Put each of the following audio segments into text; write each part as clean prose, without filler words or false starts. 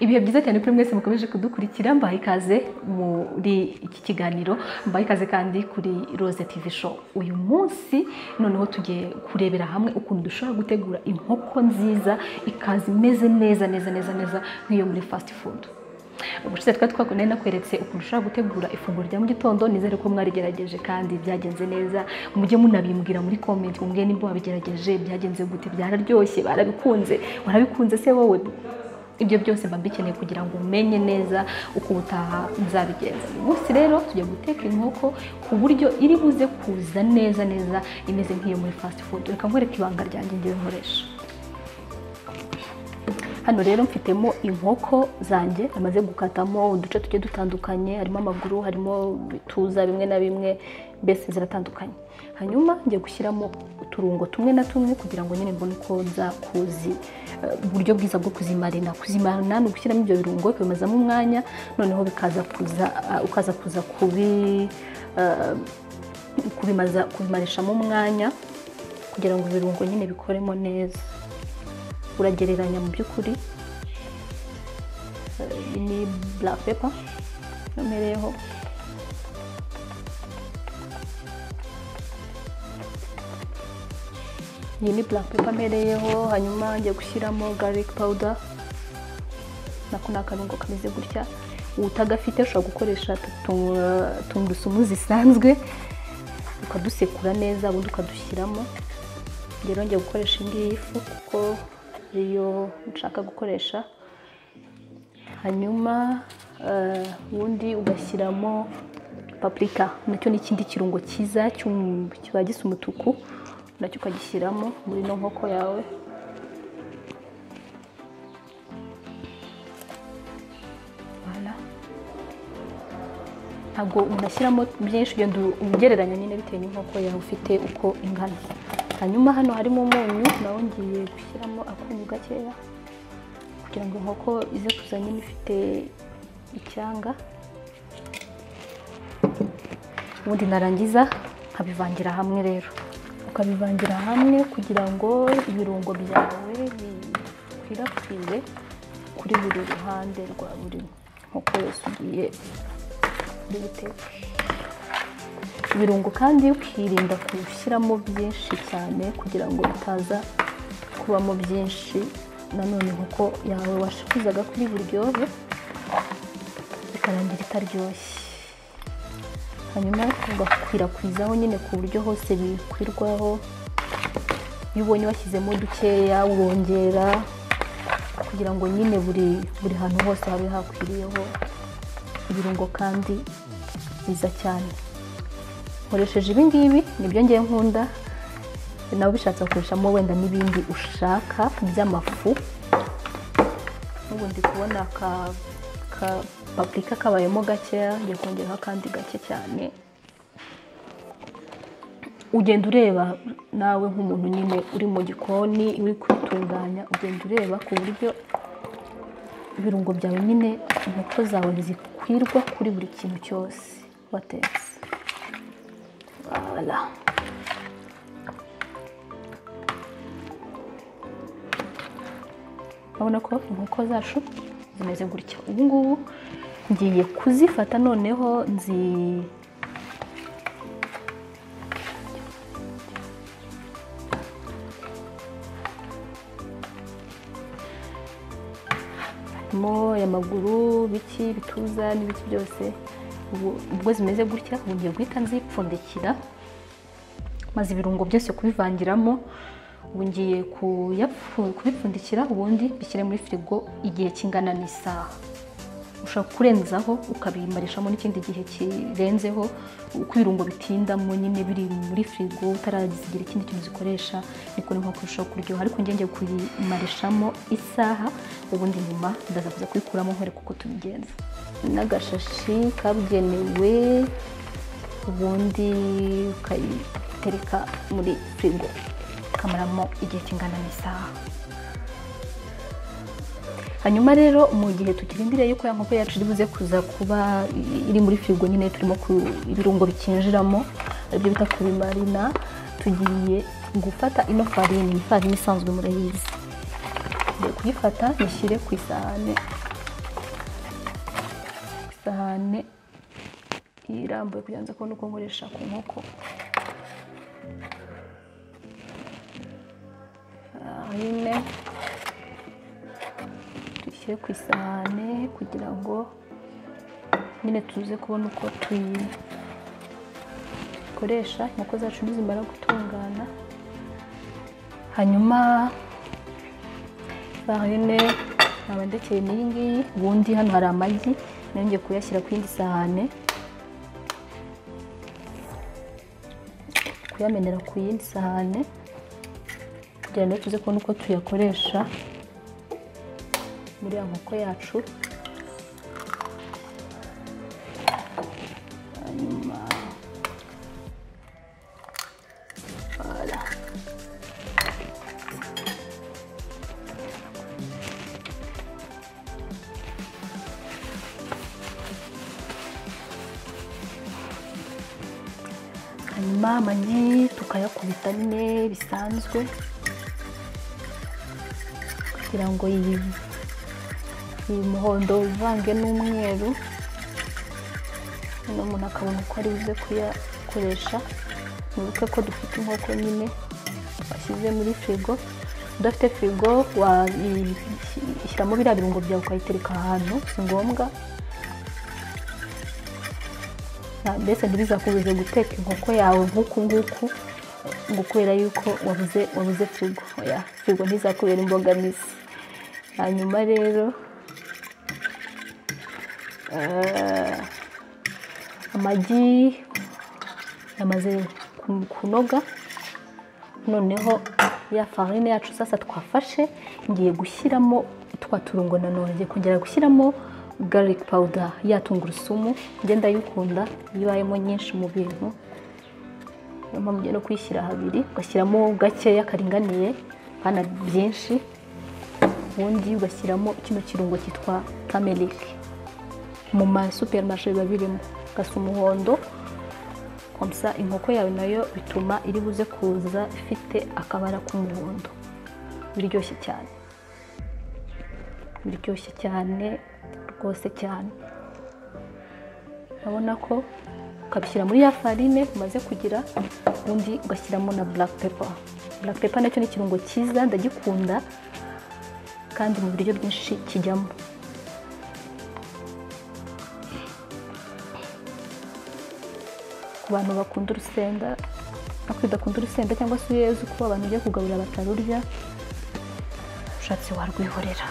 Ibihe byiza cyane kuri mwese mukomeje kudukurikira, mbaye ikaze muri iki kiganiro, mbaye ikaze kandi kuri Rose TV show. Uyu munsi noneho tugiye kurebera hamwe ukuntu dushobora gutegura inkoko nziza ikaza imeze neza nk'iyo muri fast food. Ubushize twakuneye nakweretse ukuntu ushobora gutegura ifunguro rya mu gitondo, nizere ko mwarigerageje kandi byagenze neza. Mujye munabimbwira muri comment, mumbwiye nimba wabigerageje byagenze gute, byararyoshye, barabikunze, warabikunze se wowe. Ibyo byose mba mbikeneye kugira ngo umenye neza uko ubutaha nzabigenza. Uyu munsi rero tugiye guteka inkoko ku buryo iri buze kuza neza imeze nk'iyo muri fast food. Reka nkwereke ibanga ryanjye ngiye nkoresha. Hano rero mfitemo inkoko zanjye amaze gukatamo uduce tugiye dutandukanye, harimo amaguru, harimo bituza bimwe na bimwe, mbese ziratandukanye. Hanyuma ngiye gushyiramo uturungo tumwe na tumwe kugira ngo nyine mbone uko nza kuzi uburyo bwiza bwo kuzimarina. Kuzimarina ni ugushyiramo ibyo birungo bikabimazamo umwanya, noneho ukaza kuza kubimarishamo umwanya kugira ngo ibirungo nyine bikoremo neza. Uragereranya mu by'ukuri. Ni black pepper nomereyeho, iyi ni black pepper mereyeho. Hanyuma ngiye gushyiramo garlic powder, nako ni akarungo kameze gutya. Utagafite ushobora gukoresha tungurusumu zisanzwe ukadusekura neza ubundi ukadushyiramo. Rero ngiye gukoresha iyi ifu kuko iyo nshaka gukoresha. Hanyuma ubundi ugashyiramo paprika, nacyo ni ikindi kirungo cyiza kiba gisa umutuku, nacyo ukagishyiramo muri no nkoko yawe. Voilà. Ntabwo unashyiramo byinshi, ugenda ugereranya nyine bitewe n'inkoko yawe ufite uko ingana. Hanyuma hano harimo umunyu, nawo ngiye gushyiramo akunyu gakeya kugira ngo inkoko ize kuza nyine ifite icyanga. Ubundi narangiza nkabivangira hamwe. Rero ukabivangira hamwe kugira ngo ibirungo byawe bikwirakwire kuri buri ruhande rwa buri nkoko yose ugiye guteka. Ibirungo kandi ukirinda kubishyiramo byinshi cyane kugira ngo bitaza kubamo byinshi, nanone inkoko yawe washifuzaga kuri buryohe bikarangira itaryoshye. Hanyuma ugakwirakwizaho nyine ku buryo hose bikwirwaho. Iyo ubonye washyizemo dukeya wongera kugira ngo nyine buri hantu hose habe hakwiriyeho ibirungo kandi biza cyane. Nkoresheje ibi ngibi nibyo ngiye nkunda, nawe bishatse gukoreshamo wenda n'ibindi ushaka by'amafu. Ubundi kubona ka paprika kabayemo gakeya, ngiye kongeraho akandi gake cyane. Ugenda ureba nawe nk'umuntu nyine uri mu gikoni uri kubitunganya, ugenda ureba ku buryo ibirungo byawe nyine inkoko zawe zikwirwa kuri buri kintu cyose watetse. Voilà. Urabona ko inkoko zacu zimeze gutya. Ubu ngubu ngiye kuzifata noneho harimo amaguru, bituza n'ibiki byose. Ubwo zimeze gutya ngiye guhita nzipfundikira, maze ibirungo byose kubivangiramo. Ubu ngiye kubipfundikira, ubundi bishyire muri firigo igihe kingana n'isaha. Ushobora kurenzaho ukabimarishamo n'ikindi gihe kirenzeho, uko ibirungo bitindamo nyine biri muri firigo utarazigira ikindi kintu zikoresha, niko n'inkoko irushaho kuryoha. Ariko ngiye kuyimarishamo isaha, ubundi nyuma ndaza kuza kuyikuramo nkwereka uko tubigenza. N'agashashi kabugenewe, ubundi ukayitereka muri firigo kamaramo igihe kingana n'isaha. Hanyuma rero mu gihe tukirindiriye yuko ya nkoko yacu iri buze kuza kuba iri muri firigo, nyine turimo ibirungo bikinjiramo, aribyo bita kubimarina, tugiye gufata ino farini isanzwe murayizi. kuyifata nishyire ku isahane irambuye kugira ngo kubona uko nkoresha ku nkoko. Farine dushyire ku isahane kugira ngo nyine tuze kubona uko tuyikoresha inkoko zacu nizimara gutungana. Hanyuma farine nabandekeye n'iyi ngiyi. Ubundi hano hari amagi nayo ngiye kuyashyira ku yindi sahane, kuyamenera ku yindi sahane kugira ngo tuze kubona uko tuyakoresha muri ya nkoko yacu. Hanyuma voilà. Hanyuma amagi tukayakubita nyine bisanzwe kugira ngo iyi muhondo uvange n'umweru, umuntu akabona uko ari buze kuyakoresha. Mwibuke ko dufite inkoko nyine twashyize muri firigo. Udafite firigo washyiramo biriya birungo byawe ukayitereka ahantu, si ngombwa mbese ntibizakubuze guteka inkoko yawe nk'uku nguku ngo kubera yuko wabuze firigo. Oya, firigo ntizakubera imbogamizi. Hanyuma rero amagi yamaze kunoga, noneho ya farine yacu sasa twafashe ngiye gushyiramo twa turungo. Nanone ngiye kongera gushyiramo garlic powder, ya tungurusumu ngenda yikunda yibayemo nyinshi mu bintu. Mpamvu no kuyishyira habiri, ugashyiramo gakeya karinganiye pana byinshi. Ubundi ugashyiramo kino kirungo cyitwa turmeric, mu ma supermarché biba birimo, gasa umuhondo. Komsa inkoko yawe nayo bituma iri buze kuza ifite akabara k'umuhondo. Biryoshye cyane rwose cyane. Urabona ko ukabishyira muri ya farine umaze kugira. Ubundi ugashyiramo na black pepper. Black pepper nacyo ni ikirungo cyiza, ndagikunda kandi mu biryo byinshi kijyamo. Ku bantu bakunda urusenda, bakunda urusenda cyangwa se uzi ko abantu ujya kugaburira batarurya, ushatse warwihorera.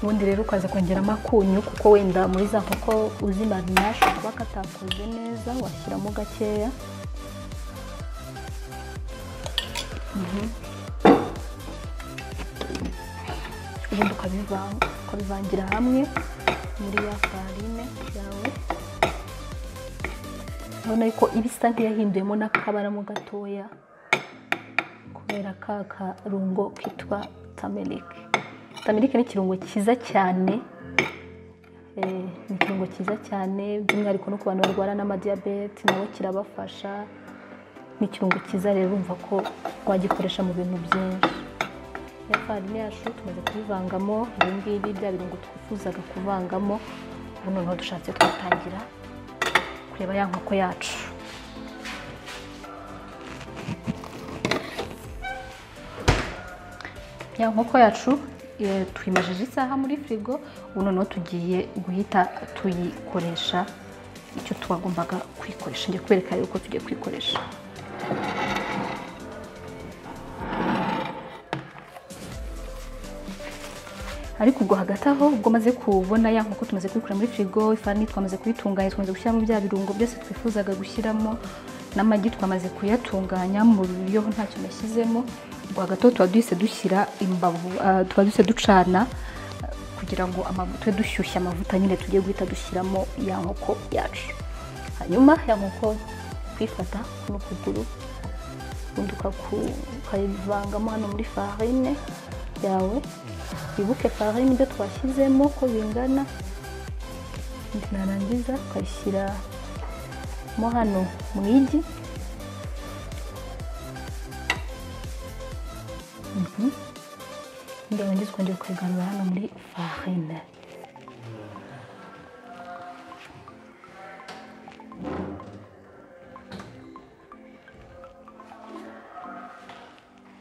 Ubundi rero ukaza kongeramo akunyu, kuko wenda muri za nkoko uzimarinashe kuba katakoze neza, washyiramo gakeya. Ubundi ukabivangira hamwe muri ya farine yawe. Urabona yuko ibisa nk'iyahinduyemo n'akabaramo gatoya kubera ka karungo kitwa turmeric. Turmeric ni ikirungo cyiza cyane, ni ikirungo cyiza cyane by'umwihariko no ku bantu barwara n'amadiyabete nabo kirabafasha. Ni ikirungo cyiza rero urumva ko wagikoresha mu bintu byinshi. Ya farine yacu tumaze kubivangamo ibi ngibi bya birungo twifuzaga kuvangamo. Ubu noneho dushatse twatangira kureba ya nkoko yacu. Ya nkoko yacu tuyimajije isaha muri firigo. Ubu noneho tugiye guhita tuyikoresha icyo twagombaga kwikoresha. Ngiye kwereka rero uko tugiye kwikoresha. Ariko ubwo hagati aho, ubwo maze kubona ya nkoko tumaze kuyikura muri firigo, ifarine twamaze kuyitunganya, twamaze gushyiramo bya birungo byose twifuzaga gushyiramo, n'amagi twamaze kuyatunganya mu buryo ntacyo nashyizemo. Ubwo hagati aho tuba duhise dushyira imbavu, tuba duhise ducana kugira ngo tube dushyushya amavuta nyine tugiye guhita dushyiramo ya nkoko yacu. Hanyuma ya nkoko kwifata no kuguru, ubundi ukayivangamo hano muri farine yawe. Wibuke farine ibyo twashyizemo ko bingana. Narangiza ukayishyiramo hano mu igi. ndarangiza ukongera ukayigarura hano muri farine.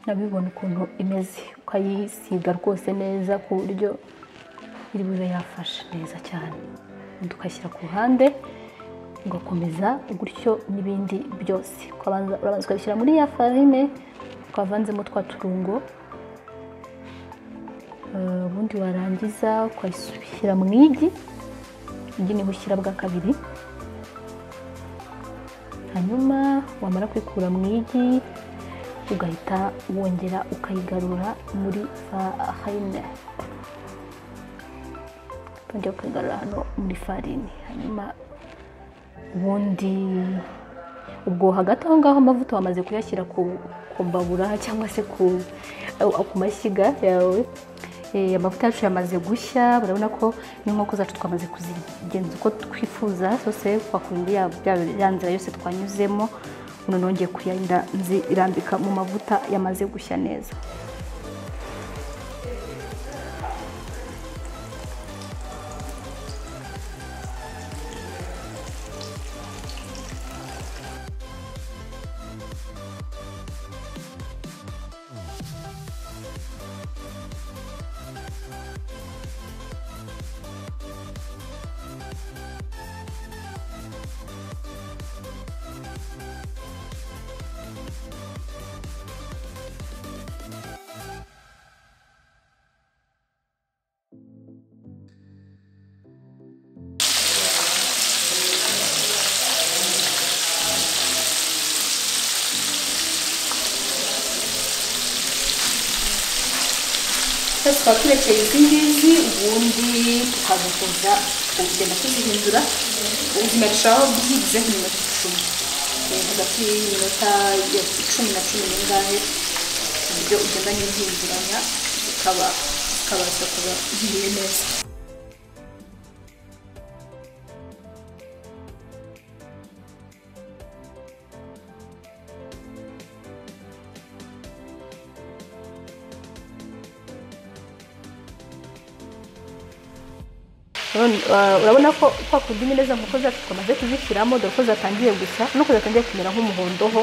Nabibona ukuntu imeze, ukayisiga rwose neza ku buryo iri buze yafashe neza cyane, ukashyira ku ruhande, ugakomeza gutyo n'ibindi byose. Urabanza ukabishyira muri ya farine ukavanzemo twa turungo, ubundi warangiza ukayishyira mu igi niho ushyira bwa kabiri, hanyuma wamara kwikura mu igi ugahita wongera ukayigarura muri farine, ukongera ukayigarura hano muri farine. Hanyuma ubundi ubwo hagati aho ngaho amavuta wamaze kuyashyira ku mbabura cyangwa se ku mashyiga yawe, amavuta yacu yamaze gushya. Urabona ko n'inkoko zacu twamaze kuzigenza uko twifuza zose, twakundi ya nzira yose twanyuzemo. None nongeye kuyarinda nzirambika mu mavuta yamaze gushya neza. Tukaba turekeye izi ngizi, ubundi tukaza kuza kugenda tuzihindura. Ubuzima dushaka byibuze nk'iminota 10, hagati y'iminota 10 na 10 n'ingahe, uburyo ugenda n'ihinduranya zikabasha kuba zihiye neza. Urabona ko kwa kundi neza nk'uko zacu twamaze kuzishyiramo, dore ko zatangiye gusa nuko zatangiye kumera nk'umuhondo ho,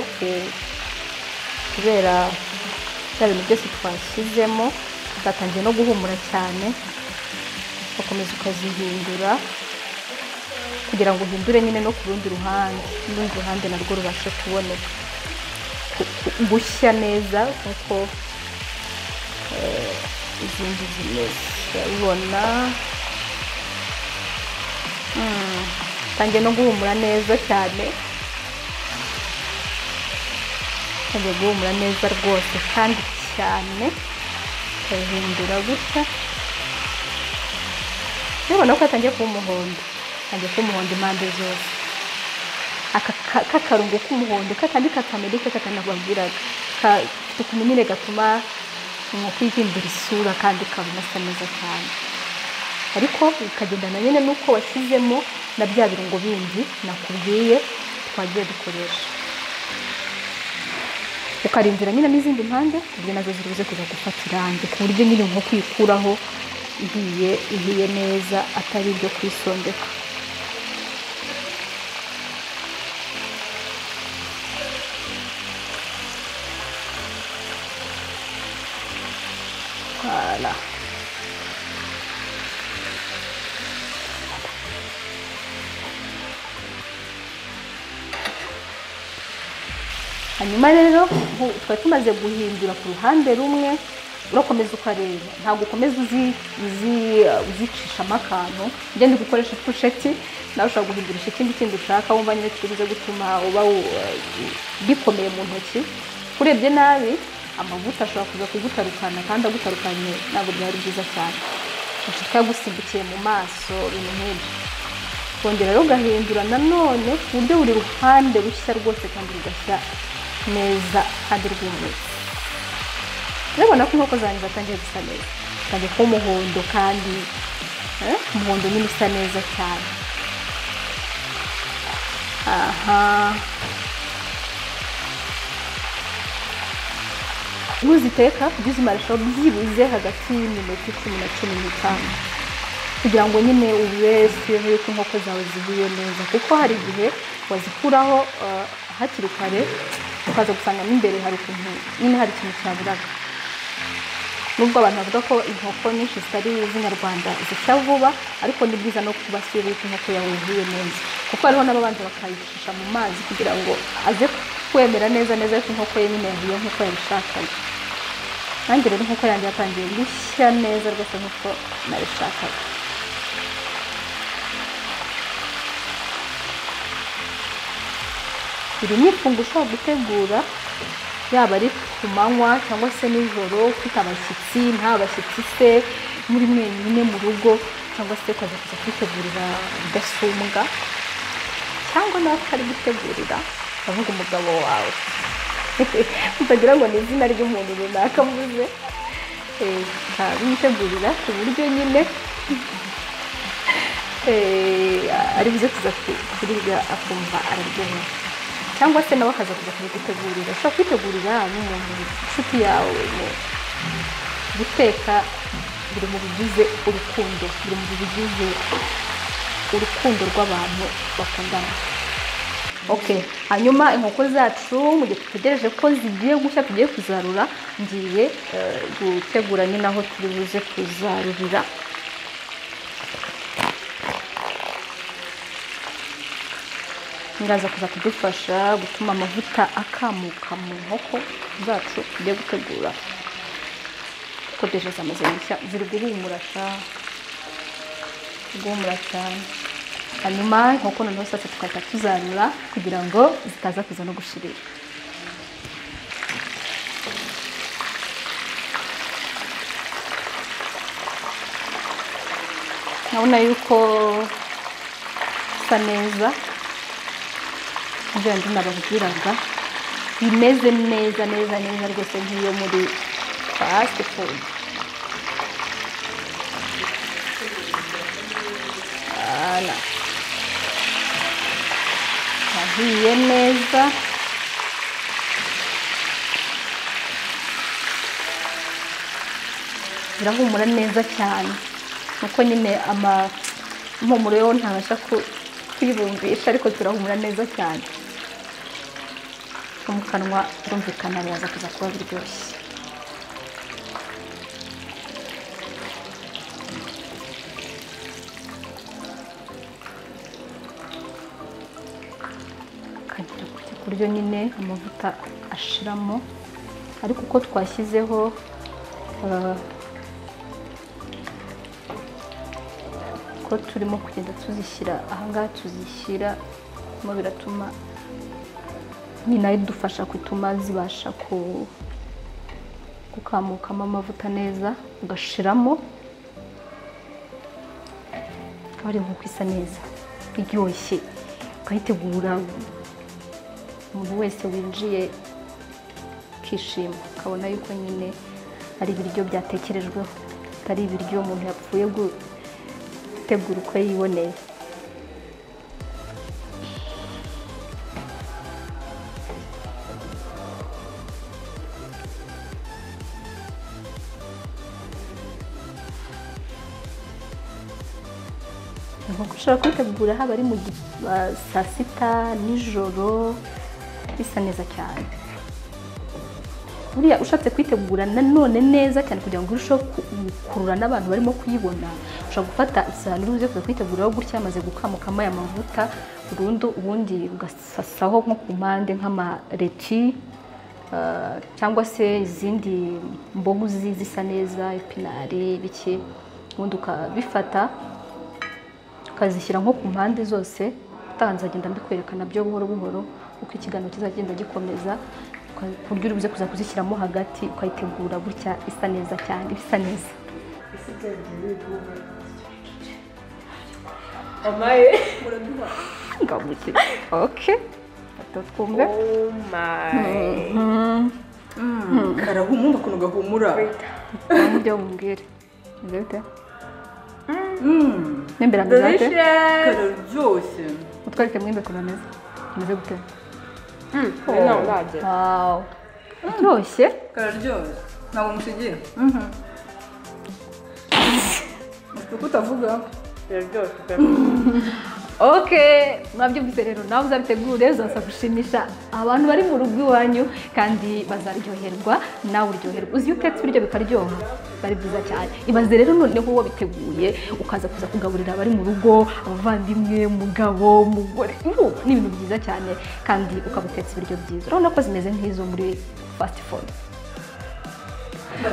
kubera bya bintu byose twashyizemo zatangiye no guhumura cyane. Ukomeza ukazihindura kugira ngo uhindure nyine no ku rundi ruhande narwo rubashe kuboneka gushya neza nk'uko izindi zimeze. Urabibona tangiye no guhumura neza cyane, tangiye guhumura neza rwose kandi cyane. Ukahindura gutya, urabona ko yatangiye kuba umuhondo, tangiye kuba umuhondo impande zose. Aka karungo k'umuhondo katandi katamerika katanababwiraga ukuntu nyine gatuma inkoko ihindura isura kandi ikaba isa neza cyane, ariko bikagendana nyine nuko washyizemo na bya birungo bindi nakubwiye twagiye dukoresha. Ukarindira nyine n'izindi mpande kuburyo nazo ziruze kuza gufata irangi, ku buryo nyine nko kwikuraho ihiye neza atari ibyo kwisondeka. Voilà. Hanyuma rero twari tumaze guhindura ku ruhande rumwe, urakomeza ukareba, ntabwo ukomeza uzicishamo akantu. Njye ndi gukoresha furusheti, nawe ushobora guhindurisha ikindi ushaka wumva nyine kibuze gutuma uba bikomeye mu ntoki. Urebye nabi amavuta ashobora kuza kugutarukana, kandi agutarukanye ntabwo byari byiza cyane, twagusimbukiye mu maso ibintu nk'ibyo. Kongera rero ugahindura nanone ku buryo buri ruhande rushya rwose kandi rugashya neza kandi rw'umweru. Urabona ko inkoko zanjye zatangiye gusa neza, zatangiye kuba umuhondo kandi umuhondo nyine usa neza cyane. Aha, nuziteka ujye uzimarishaho byibuze hagati y'iminota 10 na 15 kugira ngo nyine ube sure yuko inkoko zawe zihiye neza, kuko hari igihe wazikuraho hakiri kare ukaza gusanga n'imbere hari ukuntu nyine hari ikintu cyaburaga. Nubwo abantu bavuga ko inkoko nyinshi zitari z'inyarwanda zishya vuba, ariko ni byiza no kuba sure yuko inkoko yawe ihiye neza, kuko hariho n'ababanza bakayishisha mu mazi kugira ngo aze kwemera neza yuko inkoko ye nyine yahiye nk'uko yabishakaga. Nanjye rero inkoko yanjye yatangiye gushya neza rwose nk'uko nabishakaga. Iri ni ifunguro ushobora gutegura yaba ari ku manywa cyangwa se nijoro ufite abashyitsi, nta bashyitsi se muri mwenyine mu rugo, cyangwa se ukaza kuza kwitegurira udasumbwa, cyangwa nawe ukari gutegurira avuga umugabo wawe utagira ngo ni izina ry'umuntu runaka mvuze, ukabitegurira ku buryo nyine ari buze kuza kurya akumva araryoha, cyangwa se nawe akaza kuza kubigutegurira. Ushobora kwitegurira n'umuntu inshuti yawe. Guteka biri mu bigize urukundo, biri mu bigize urukundo rw'abantu bakundana. Okay, hanyuma inkoko zacu mu gihe dutegereje ko zigiye gushya tugiye kuzarura, ngiye gutegura nyine aho turi buze kuzarurira. Ngaza kuza kudufasha gutuma amavuta akamuka mu nkoko zacu tugiye gutegura, kuko deje zamaze gushya ziri guhumura cyane. Hanyuma inkoko noneho sasa tukahita tuzarura kugira ngo zitaza kuza no gushirira. Nabona yuko isa neza, njyewe nababwiraga bimeze neza rwose nk'iyo muri fast food. Ahiye neza, zirahumura neza cyane, nuko nyine impumuro yo ntabasha kuyibumvisha, ariko zirahumura neza cyane. Mu kanwa birumvikana biraza kuza kuba biryoshye. Kagira ku buryo nyine amavuta ashiramo, ariko uko twashyizeho ko turimo kugenda tuzishyira ahangaha, tuzishyiramo biratuma ni nayo idufasha gutuma zibasha gukamukamo amavuta neza, ugashiramo akaba ari inkoko isa neza iryoshye, ukayitegura umuntu wese winjiye akishima, ukabona yuko nyine ari ibiryo byatekerejweho, atari ibiryo umuntu yapfuye gutegura uko yiboneye. Inkoko ushobora kwitegura haba ari mu saa sita, nijoro, bisa neza cyane. Buriya ushatse kwitegura nanone neza cyane kugira ngo urusheho gukurura n'abantu barimo kuyibona, ushobora gufata isahani uri buze kuza kwiteguraho gutya, yamaze gukamukamo aya mavuta burundu, ubundi ugasasaho nko ku mpande nk'amareti cyangwa se izindi mboga zisa neza, epinari, biki, ubundi ukabifata ukazishyira nko ku mpande zose. Nzagenda mbikwerekana byo buhoro uko ikiganiro kizagenda gikomeza, ku buryo uri buze kuza kuzishyiramo hagati, ukayitegura gutya isa neza cyane, bisa neza. Amaye Ngabukira. Okay. Twumve. Oh my. Karahumura kuno gahumura. Mujye mumbwire. Ndete. Nembera muzate. Kararyoshye. Utwarike mwimbe kuna meza. Meze gute? No, ndaje. Wow. Ryoshye. kararyoshye ntabwo mushigira uko utavuga biraryoshye pe. Okay, mwabyumvise rero nawe uzabitegure uzaza gushimisha abantu bari mu rugo iwanyu kandi bazaryoherwa nawe uryoherwa. Uzi iyo utetse ibiryo bikaryoha bari byiza cyane. Ibaze rero noneho wabiteguye ukaza kuza kugaburira abari mu rugo, abavandimwe, umugabo, umugore, ni ibintu byiza cyane kandi ukabutetse ibiryo byiza. Urabona ko zimeze nk'izo muri fast food.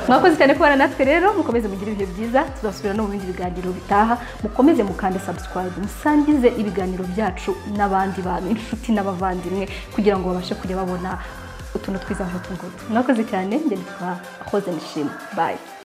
Mwakoze cyane kubana natwe rero, mukomeze mugire ibihe byiza, tuzasubira no mu bindi biganiro bitaha. Mukomeze mukande subscribe, musangize ibiganiro byacu n'abandi bantu, inshuti n'abavandimwe kugira ngo babashe kujya babona utuntu twiza nk'utu ngutu. Mwakoze cyane, njye nitwa Hoze Nishimwe. Bye.